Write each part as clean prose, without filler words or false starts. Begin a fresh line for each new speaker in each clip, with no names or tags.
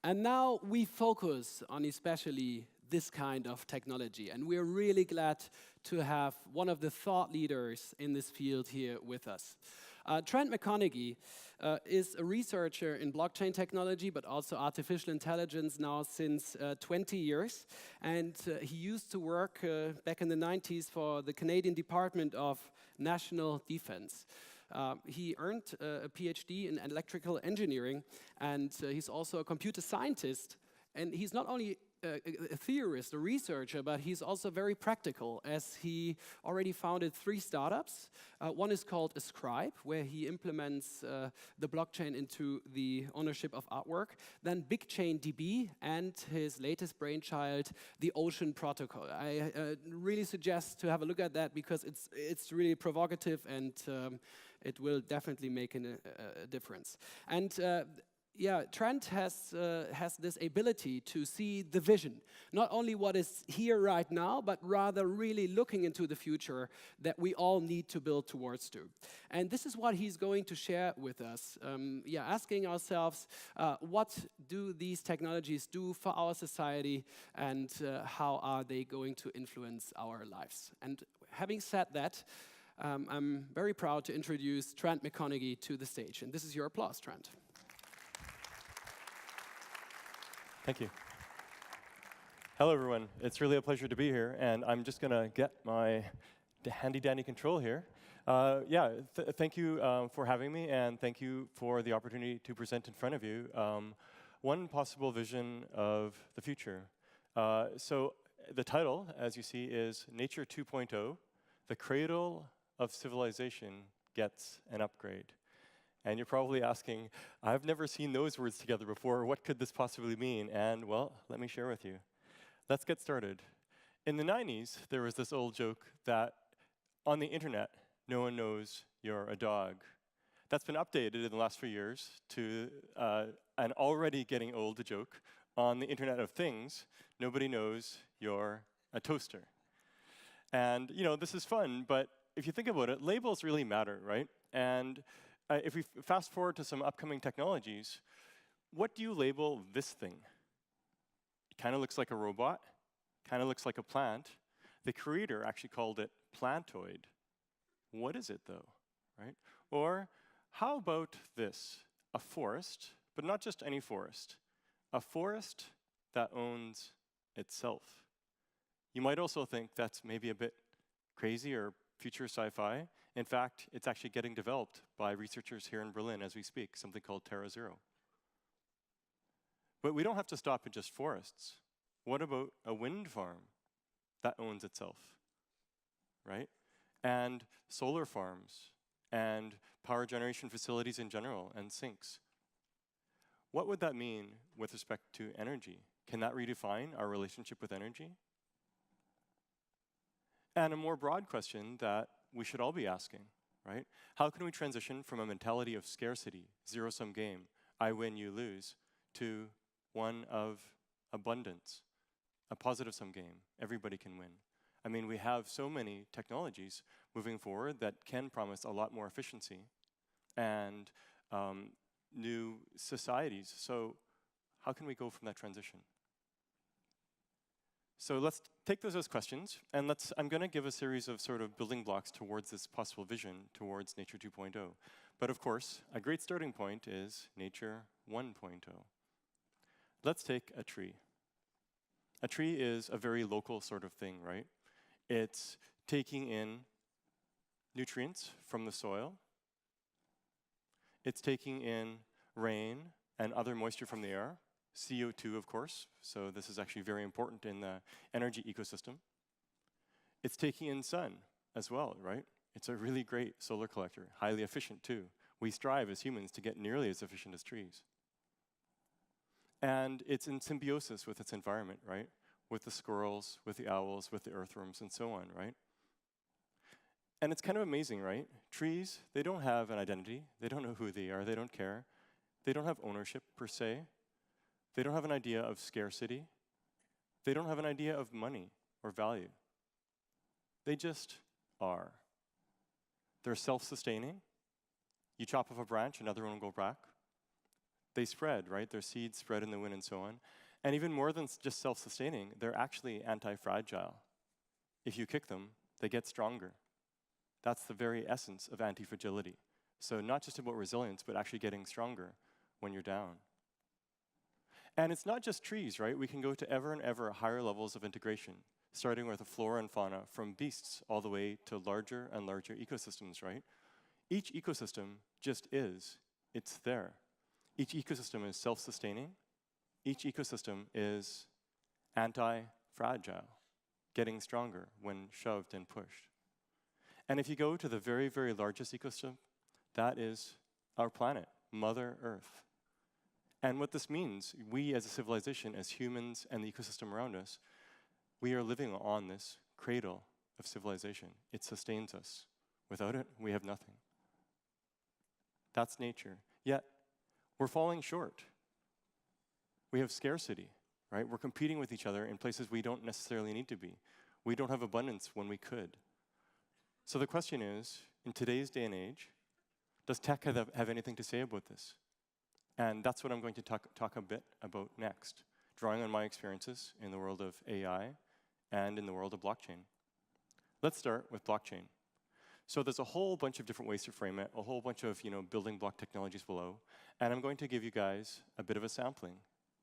And now we focus on especially this kind of technology. And we're really glad to have one of the thought leaders in this field here with us. Trent McConaghy is a researcher in blockchain technology, but also artificial intelligence now since 20 years. And he used to work back in the 90s for the Canadian Department of National Defense. He earned a PhD in electrical engineering, and he's also a computer scientist. And he's not only a theorist, a researcher, but he's also very practical, as he already founded 3 startups. One is called Ascribe, where he implements the blockchain into the ownership of artwork. Then BigchainDB, and his latest brainchild, the Ocean Protocol. I really suggest to have a look at that, because it's really provocative, and it will definitely make a difference. And yeah, Trent has this ability to see the vision, not only what is here right now, but rather really looking into the future that we all need to build towards to. And this is what he's going to share with us. Yeah, asking ourselves, what do these technologies do for our society, and how are they going to influence our lives? And having said that, I'm very proud to introduce Trent McConaghy to the stage. And this is your applause, Trent.
Thank you. Hello, everyone. It's really a pleasure to be here, and I'm just going to get my handy-dandy control here. Thank you for having me, and thank you for the opportunity to present in front of you one possible vision of the future. So the title, as you see, is Nature 2.0, The Cradle of Civilization Gets an Upgrade. And you're probably asking, I've never seen those words together before. What could this possibly mean? And, well, let me share with you. Let's get started. In the 90s, there was this old joke that on the internet, no one knows you're a dog. That's been updated in the last few years to an already getting old joke. On the Internet of Things, nobody knows you're a toaster. And, you know, this is fun, but if you think about it, labels really matter, right? And if we fast forward to some upcoming technologies, what do you label this thing? It kind of looks like a robot, kind of looks like a plant. The creator actually called it plantoid. What is it, though, right? Or how about this? A forest, but not just any forest. A forest that owns itself. You might also think that's maybe a bit crazy or future sci-fi. In fact, it's actually getting developed by researchers here in Berlin as we speak, something called TerraZero. But we don't have to stop at just forests. What about a wind farm that owns itself, right? And solar farms, and power generation facilities in general, and sinks. What would that mean with respect to energy? Can that redefine our relationship with energy? And a more broad question that we should all be asking, right? How can we transition from a mentality of scarcity, zero-sum game, I win, you lose, to one of abundance, a positive-sum game, everybody can win? I mean, we have so many technologies moving forward that can promise a lot more efficiency and new societies. So how can we go from that transition? So let's take those as questions, and I'm going to give a series of sort of building blocks towards this possible vision towards Nature 2.0. But of course, a great starting point is Nature 1.0. Let's take a tree. A tree is a very local sort of thing, right? It's taking in nutrients from the soil. It's taking in rain and other moisture from the air. CO2, of course, so this is actually very important in the energy ecosystem. It's taking in sun as well, right? It's a really great solar collector, highly efficient too. We strive as humans to get nearly as efficient as trees. And it's in symbiosis with its environment, right? With the squirrels, with the owls, with the earthworms, and so on, right? And it's kind of amazing, right? Trees, they don't have an identity. They don't know who they are. They don't care. They don't have ownership, per se. They don't have an idea of scarcity. They don't have an idea of money or value. They just are. They're self-sustaining. You chop off a branch, another one will go back. They spread, right? Their seeds spread in the wind and so on. And even more than just self-sustaining, they're actually anti-fragile. If you kick them, they get stronger. That's the very essence of anti-fragility. So not just about resilience, but actually getting stronger when you're down. And it's not just trees, right? We can go to ever and ever higher levels of integration, starting with the flora and fauna, from beasts all the way to larger and larger ecosystems, right? Each ecosystem just is. It's there. Each ecosystem is self-sustaining. Each ecosystem is anti-fragile, getting stronger when shoved and pushed. And if you go to the very, very largest ecosystem, that is our planet, Mother Earth. And what this means, we as a civilization, as humans and the ecosystem around us, we are living on this cradle of civilization. It sustains us. Without it, we have nothing. That's nature. Yet, we're falling short. We have scarcity, right? We're competing with each other in places we don't necessarily need to be. We don't have abundance when we could. So the question is, in today's day and age, does tech have anything to say about this? And that's what I'm going to talk a bit about next, drawing on my experiences in the world of AI and in the world of blockchain. Let's start with blockchain. So there's a whole bunch of different ways to frame it, a whole bunch of building block technologies below, and I'm going to give you guys a bit of a sampling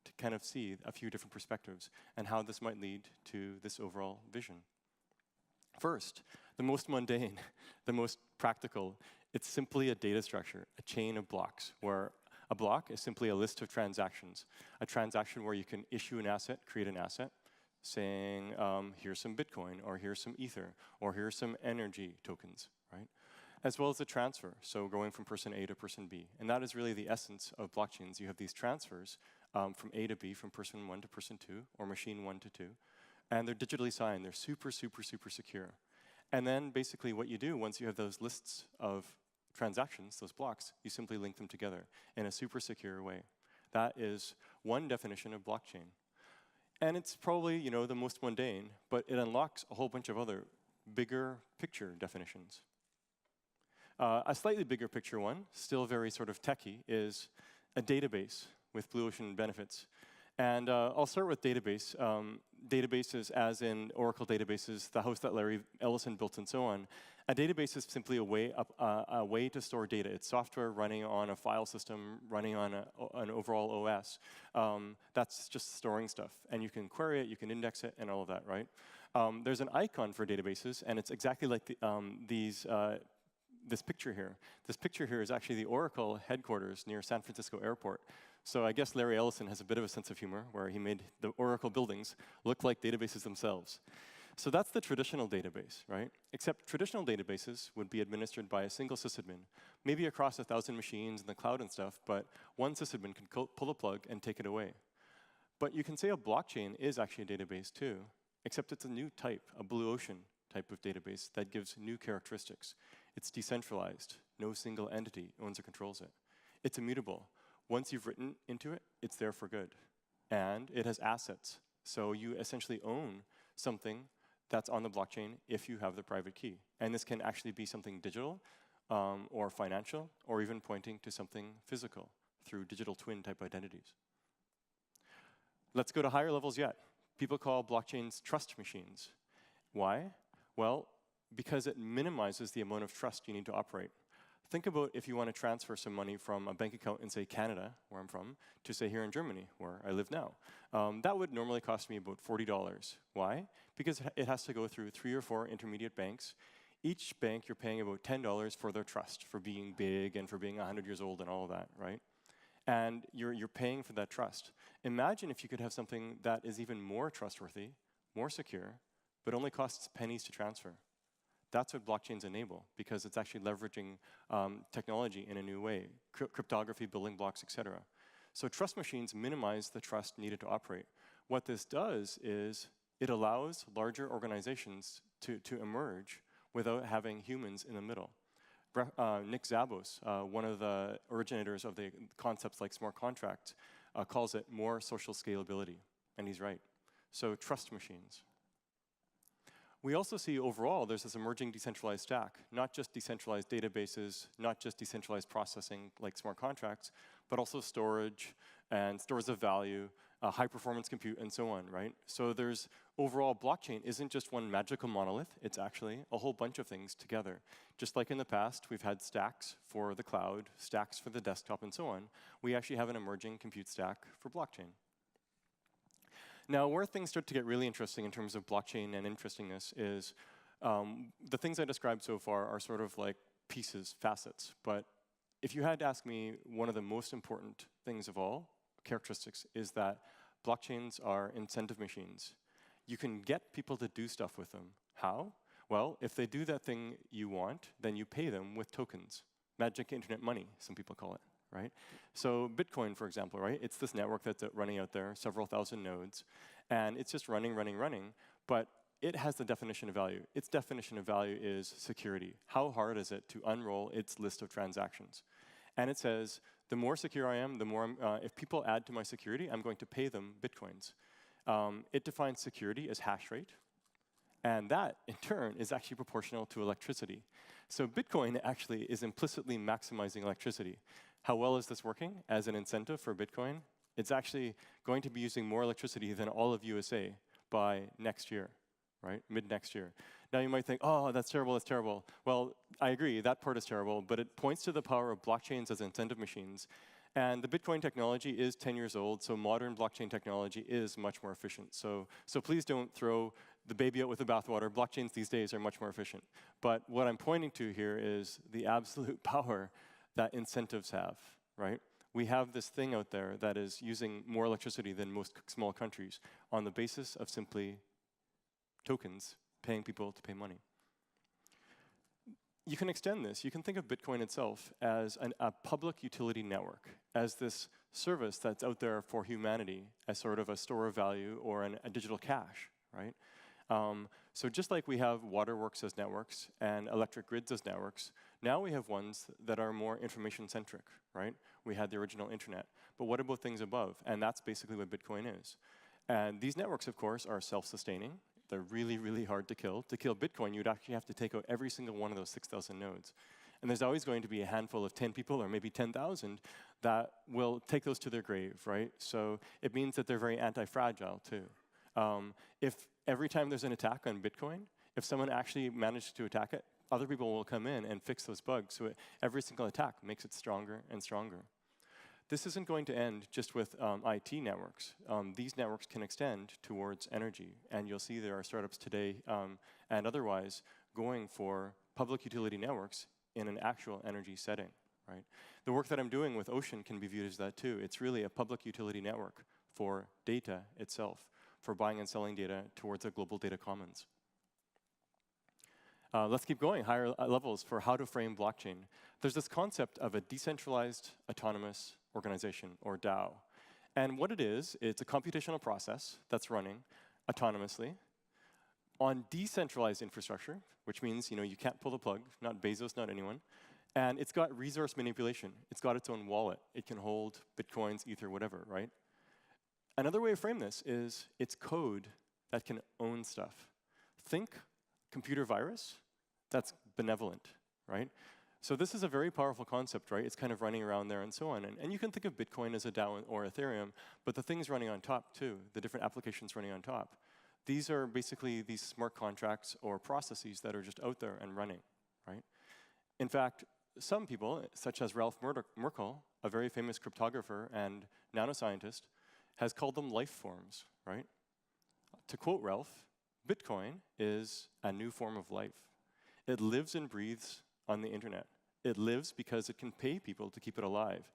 to kind of see a few different perspectives and how this might lead to this overall vision. First, the most mundane, the most practical, it's simply a data structure, a chain of blocks, where a block is simply a list of transactions, a transaction where you can issue an asset, create an asset, saying, here's some Bitcoin, or here's some Ether, or here's some energy tokens, right? As well as a transfer, so going from person A to person B. And that is really the essence of blockchains. You have these transfers from A to B, from person 1 to person 2, or machine 1 to 2, and they're digitally signed. They're super, super, super secure. And then basically what you do, once you have those lists of transactions, those blocks, you simply link them together in a super secure way. That is one definition of blockchain. And it's probably, the most mundane, but it unlocks a whole bunch of other bigger picture definitions. A slightly bigger picture one, still very sort of techy, is a database with blue ocean benefits. And I'll start with database. Databases as in Oracle databases, the house that Larry Ellison built and so on. A database is simply a way to store data. It's software running on a file system, running on an overall OS. That's just storing stuff. And you can query it, you can index it, and all of that, right? There's an icon for databases, and it's exactly like this picture here. This picture here is actually the Oracle headquarters near San Francisco Airport. So I guess Larry Ellison has a bit of a sense of humor, where he made the Oracle buildings look like databases themselves. So that's the traditional database, right? Except traditional databases would be administered by a single sysadmin, maybe across 1,000 machines in the cloud and stuff, but one sysadmin can pull a plug and take it away. But you can say a blockchain is actually a database too, except it's a new type, a blue ocean type of database that gives new characteristics. It's decentralized. No single entity owns or controls it. It's immutable. Once you've written into it, it's there for good. And it has assets. So you essentially own something that's on the blockchain if you have the private key. And this can actually be something digital or financial, or even pointing to something physical through digital twin type identities. Let's go to higher levels yet. People call blockchains trust machines. Why? Well, because it minimizes the amount of trust you need to operate. Think about if you want to transfer some money from a bank account in, say, Canada, where I'm from, to, say, here in Germany, where I live now. That would normally cost me about $40. Why? Because it has to go through 3 or 4 intermediate banks. Each bank, you're paying about $10 for their trust, for being big and for being 100 years old and all of that, right? And you're paying for that trust. Imagine if you could have something that is even more trustworthy, more secure, but only costs pennies to transfer. That's what blockchains enable, because it's actually leveraging technology in a new way, cryptography, building blocks, etc. So trust machines minimize the trust needed to operate. What this does is it allows larger organizations to emerge without having humans in the middle. Nick Szabos, one of the originators of the concepts like smart contracts, calls it more social scalability, and he's right. So trust machines. We also see overall there's this emerging decentralized stack, not just decentralized databases, not just decentralized processing like smart contracts, but also storage and stores of value, high performance compute, and so on, right? So there's overall blockchain isn't just one magical monolith, it's actually a whole bunch of things together. Just like in the past, we've had stacks for the cloud, stacks for the desktop, and so on. We actually have an emerging compute stack for blockchain. Now, where things start to get really interesting in terms of blockchain and interestingness is the things I described so far are sort of like pieces, facets. But if you had to ask me, one of the most important things of all, characteristics, is that blockchains are incentive machines. You can get people to do stuff with them. How? Well, if they do that thing you want, then you pay them with tokens. Magic internet money, some people call it. Right? So Bitcoin, for example, right? It's this network that's running out there, several thousand nodes, and it's just running, but it has the definition of value. Its definition of value is security. How hard is it to unroll its list of transactions? And it says, the more secure I am, the more, if people add to my security, I'm going to pay them Bitcoins. It defines security as hash rate, and that, in turn, is actually proportional to electricity. So Bitcoin actually is implicitly maximizing electricity. How well is this working as an incentive for Bitcoin? It's actually going to be using more electricity than all of USA by next year, right? Mid-next year. Now you might think, oh, that's terrible, that's terrible. Well, I agree, that part is terrible, but it points to the power of blockchains as incentive machines. And the Bitcoin technology is 10 years old, so modern blockchain technology is much more efficient. So please don't throw the baby out with the bathwater. Blockchains these days are much more efficient. But what I'm pointing to here is the absolute power that incentives have, right? We have this thing out there that is using more electricity than most small countries on the basis of simply tokens, paying people to pay money. You can extend this. You can think of Bitcoin itself as a public utility network, as this service that's out there for humanity as sort of a store of value or a digital cash, right? So just like we have waterworks as networks and electric grids as networks, now we have ones that are more information-centric, right? We had the original internet. But what about things above? And that's basically what Bitcoin is. And these networks, of course, are self-sustaining. They're really, really hard to kill. To kill Bitcoin, you'd actually have to take out every single one of those 6,000 nodes. And there's always going to be a handful of 10 people, or maybe 10,000, that will take those to their grave, right? So it means that they're very anti-fragile, too. If every time there's an attack on Bitcoin, if someone actually manages to attack it, other people will come in and fix those bugs. So every single attack makes it stronger and stronger. This isn't going to end just with IT networks. These networks can extend towards energy. And you'll see there are startups today and otherwise going for public utility networks in an actual energy setting, right? The work that I'm doing with Ocean can be viewed as that too. It's really a public utility network for data itself, for buying and selling data towards a global data commons. Let's keep going, higher levels for how to frame blockchain. There's this concept of a decentralized autonomous organization, or DAO. And what it is, it's a computational process that's running autonomously on decentralized infrastructure, which means you can't pull the plug, not Bezos, not anyone. And it's got resource manipulation. It's got its own wallet. It can hold Bitcoins, Ether, whatever, right? Another way to frame this is it's code that can own stuff. Think computer virus that's benevolent, right? So this is a very powerful concept, right? It's kind of running around there and so on. And you can think of Bitcoin as a DAO or Ethereum, but the things running on top too, the different applications running on top. These are basically these smart contracts or processes that are just out there and running, right? In fact, some people, such as Ralph Merkle, a very famous cryptographer and nanoscientist, has called them life forms, right? To quote Ralph, Bitcoin is a new form of life. It lives and breathes on the internet. It lives because it can pay people to keep it alive.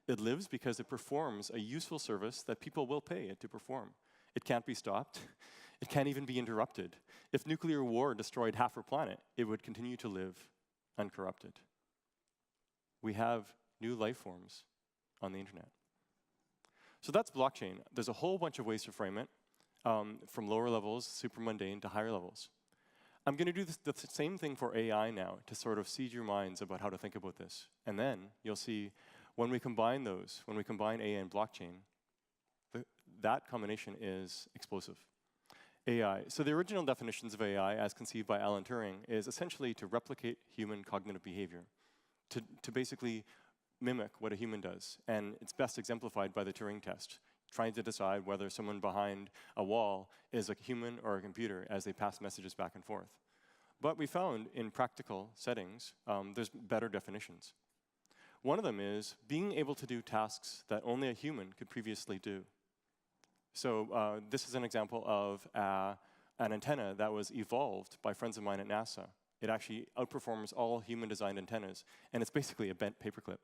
It lives because it performs a useful service that people will pay it to perform. It can't be stopped. It can't even be interrupted. If nuclear war destroyed half our planet, it would continue to live uncorrupted. We have new life forms on the internet. So that's blockchain. There's a whole bunch of ways to frame it, from lower levels, super mundane, to higher levels. I'm going to do the same thing for AI now to sort of seed your minds about how to think about this. And then you'll see when we combine those, when we combine AI and blockchain, that combination is explosive. AI. So the original definitions of AI, as conceived by Alan Turing, is essentially to replicate human cognitive behavior, to basically mimic what a human does. And it's best exemplified by the Turing test, trying to decide whether someone behind a wall is a human or a computer as they pass messages back and forth. But we found in practical settings, there's better definitions. One of them is being able to do tasks that only a human could previously do. So this is an example of an antenna that was evolved by friends of mine at NASA. It actually outperforms all human-designed antennas, and it's basically a bent paperclip.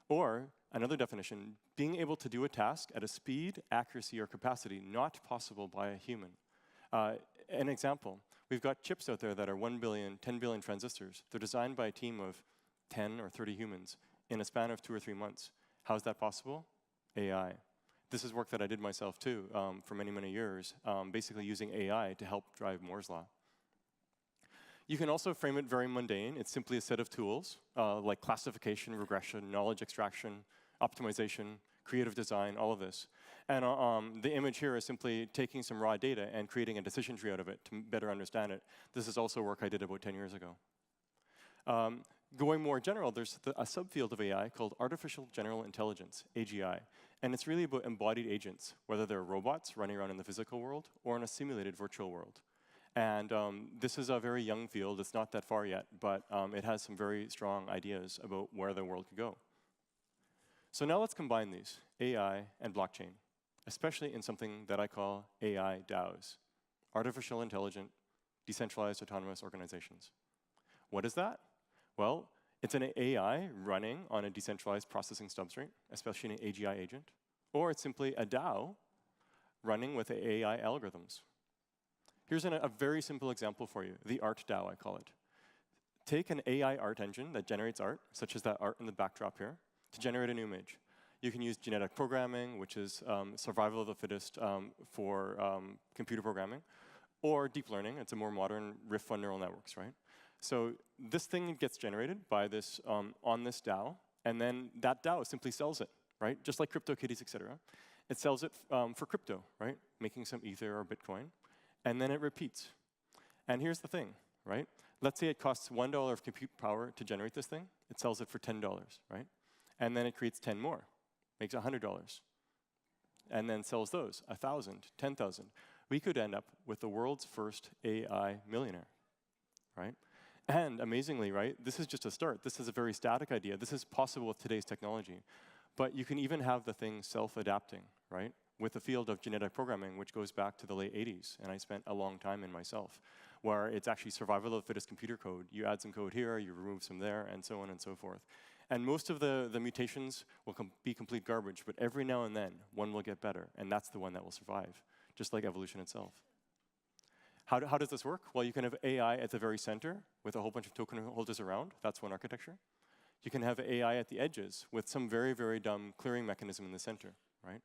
Or another definition, being able to do a task at a speed, accuracy, or capacity not possible by a human. An example, we've got chips out there that are 1 billion, 10 billion transistors. They're designed by a team of 10 or 30 humans in a span of 2 or 3 months. How is that possible? AI. This is work that I did myself too for many, many years, basically using AI to help drive Moore's law. You can also frame it very mundane. It's simply a set of tools like classification, regression, knowledge extraction, optimization, creative design, all of this. And the image here is simply taking some raw data and creating a decision tree out of it to better understand it. This is also work I did about 10 years ago. Going more general, there's a subfield of AI called Artificial General Intelligence, AGI. And it's really about embodied agents, whether they're robots running around in the physical world or in a simulated virtual world. And this is a very young field. It's not that far yet, but it has some very strong ideas about where the world could go. So now let's combine these, AI and blockchain, especially in something that I call AI DAOs, Artificial Intelligent Decentralized Autonomous Organizations. What is that? Well, it's an AI running on a decentralized processing substrate, especially an AGI agent, or it's simply a DAO running with AI algorithms. Here's a very simple example for you, the art DAO, I call it. Take an AI art engine that generates art, such as that art in the backdrop here, to generate an image. You can use genetic programming, which is survival of the fittest for computer programming, or deep learning. It's a more modern riff on neural networks, right? So this thing gets generated by this on this DAO, and then that DAO simply sells it, right? Just like CryptoKitties, et cetera. It sells it for crypto, right? Making some Ether or Bitcoin, and then it repeats. And here's the thing, right? Let's say it costs $1 of compute power to generate this thing. It sells it for $10, right? And then it creates 10 more, makes $100, and then sells those, 1,000, 10,000. We could end up with the world's first AI millionaire, right? And amazingly, right, this is just a start. This is a very static idea. This is possible with today's technology. But you can even have the thing self-adapting, right, with the field of genetic programming, which goes back to the late 80s. And I spent a long time in myself, where it's actually survival of the fittest computer code. You add some code here, you remove some there, and so on and so forth. And most of the mutations will be complete garbage, but every now and then, one will get better, and that's the one that will survive, just like evolution itself. How does this work? Well, you can have AI at the very center with a whole bunch of token holders around. That's one architecture. You can have AI at the edges with some very, very dumb clearing mechanism in the center, right?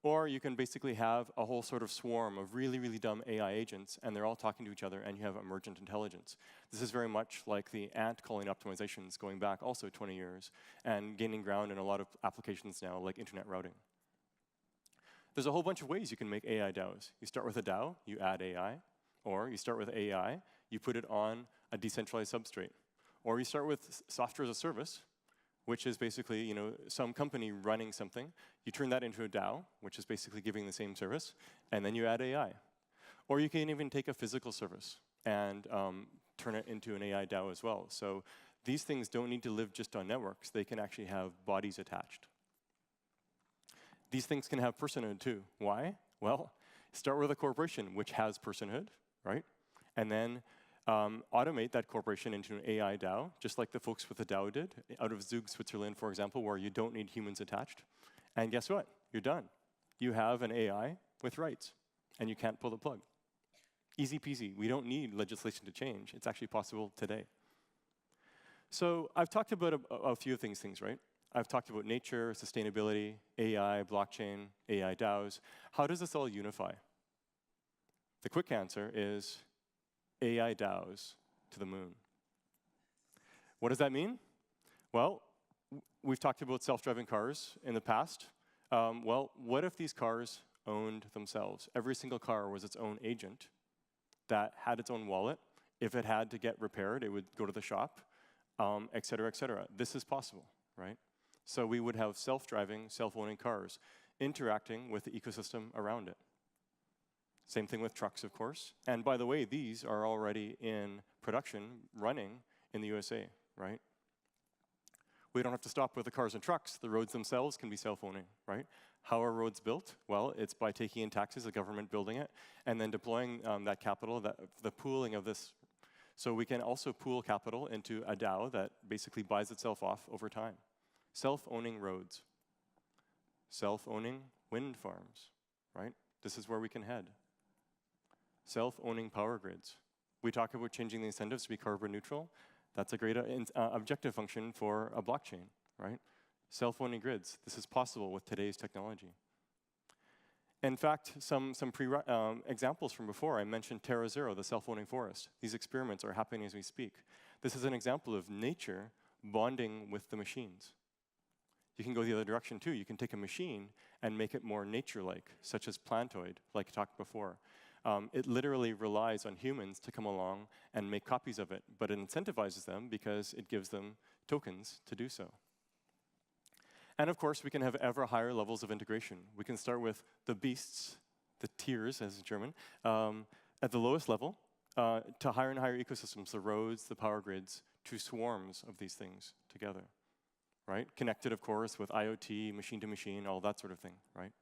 Or you can basically have a whole sort of swarm of really, really dumb AI agents, and they're all talking to each other, and you have emergent intelligence. This is very much like the ant calling optimizations going back also 20 years and gaining ground in a lot of applications now, like internet routing. There's a whole bunch of ways you can make AI DAOs. You start with a DAO, you add AI. Or you start with AI, you put it on a decentralized substrate. Or you start with software as a service, which is basically some company running something. You turn that into a DAO, which is basically giving the same service, and then you add AI. Or you can even take a physical service and turn it into an AI DAO as well. So these things don't need to live just on networks. They can actually have bodies attached. These things can have personhood too. Why? Well, start with a corporation, which has personhood, right? And then automate that corporation into an AI DAO, just like the folks with the DAO did, out of Zug, Switzerland, for example, where you don't need humans attached. And guess what? You're done. You have an AI with rights, and you can't pull the plug. Easy peasy. We don't need legislation to change. It's actually possible today. So I've talked about a few things, right? I've talked about nature, sustainability, AI, blockchain, AI DAOs. How does this all unify? The quick answer is AI DAOs to the moon. What does that mean? Well, we've talked about self-driving cars in the past. Well, what if these cars owned themselves. Every single car was its own agent that had its own wallet. If it had to get repaired, it would go to the shop, et cetera, et cetera. This is possible, right? So we would have self-driving, self-owning cars interacting with the ecosystem around it. Same thing with trucks, of course. And by the way, these are already in production, running in the USA, right? We don't have to stop with the cars and trucks. The roads themselves can be self-owning, right? How are roads built? Well, it's by taking in taxes, the government building it, and then deploying that capital, the pooling of this. So we can also pool capital into a DAO that basically buys itself off over time. Self-owning roads. Self-owning wind farms, right? This is where we can head. Self-owning power grids. We talk about changing the incentives to be carbon neutral. That's a great objective function for a blockchain, right? Self-owning grids. This is possible with today's technology. In fact, some examples from before, I mentioned Terra Zero, the self-owning forest. These experiments are happening as we speak. This is an example of nature bonding with the machines. You can go the other direction too. You can take a machine and make it more nature-like, such as Plantoid, like I talked before. It literally relies on humans to come along and make copies of it, but it incentivizes them because it gives them tokens to do so. And of course, we can have ever higher levels of integration. We can start with the beasts, the tiers, as German, at the lowest level, to higher and higher ecosystems, the roads, the power grids, to swarms of these things together, right? Connected, of course, with IoT, machine-to-machine, all that sort of thing, right?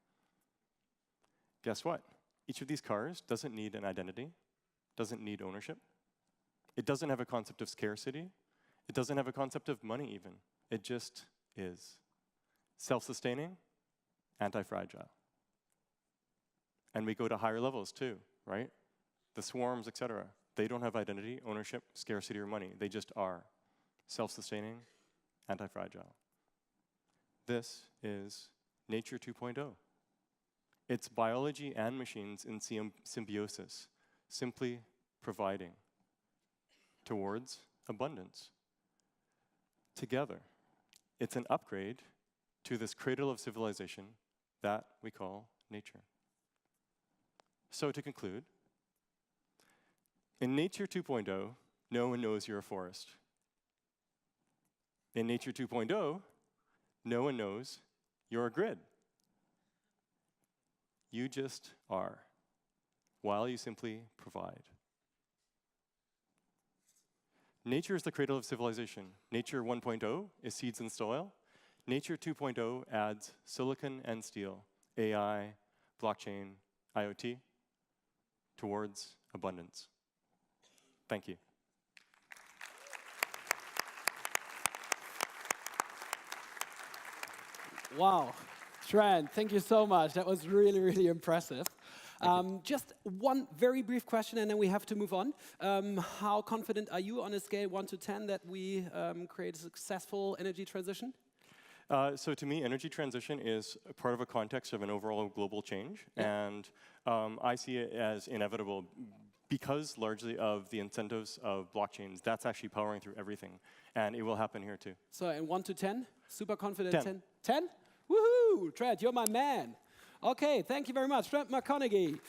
Guess what? Each of these cars doesn't need an identity, doesn't need ownership. It doesn't have a concept of scarcity. It doesn't have a concept of money even. It just is. Self-sustaining, anti-fragile. And we go to higher levels too, right? The swarms, et cetera. They don't have identity, ownership, scarcity, or money. They just are. Self-sustaining, anti-fragile. This is Nature 2.0. It's biology and machines in symbiosis, simply providing towards abundance. Together, it's an upgrade to this cradle of civilization that we call nature. So to conclude, in Nature 2.0, no one knows you're a forest. In Nature 2.0, no one knows you're a grid. You just are, while you simply provide. Nature is the cradle of civilization. Nature 1.0 is seeds and soil. Nature 2.0 adds silicon and steel, AI, blockchain, IoT, towards abundance. Thank you.
Wow. Trent, thank you so much. That was really, really impressive. Just one very brief question, and then we have to move on. How confident are you on a scale 1 to 10 that we create a successful energy transition?
So to me, energy transition is a part of a context of an overall global change, and I see it as inevitable because largely of the incentives of blockchains. That's actually powering through everything, and it will happen here too.
So in 1 to 10, super confident
10.
10? Woohoo! Trent, you're my man. Okay, thank you very much. Trent McConaghy.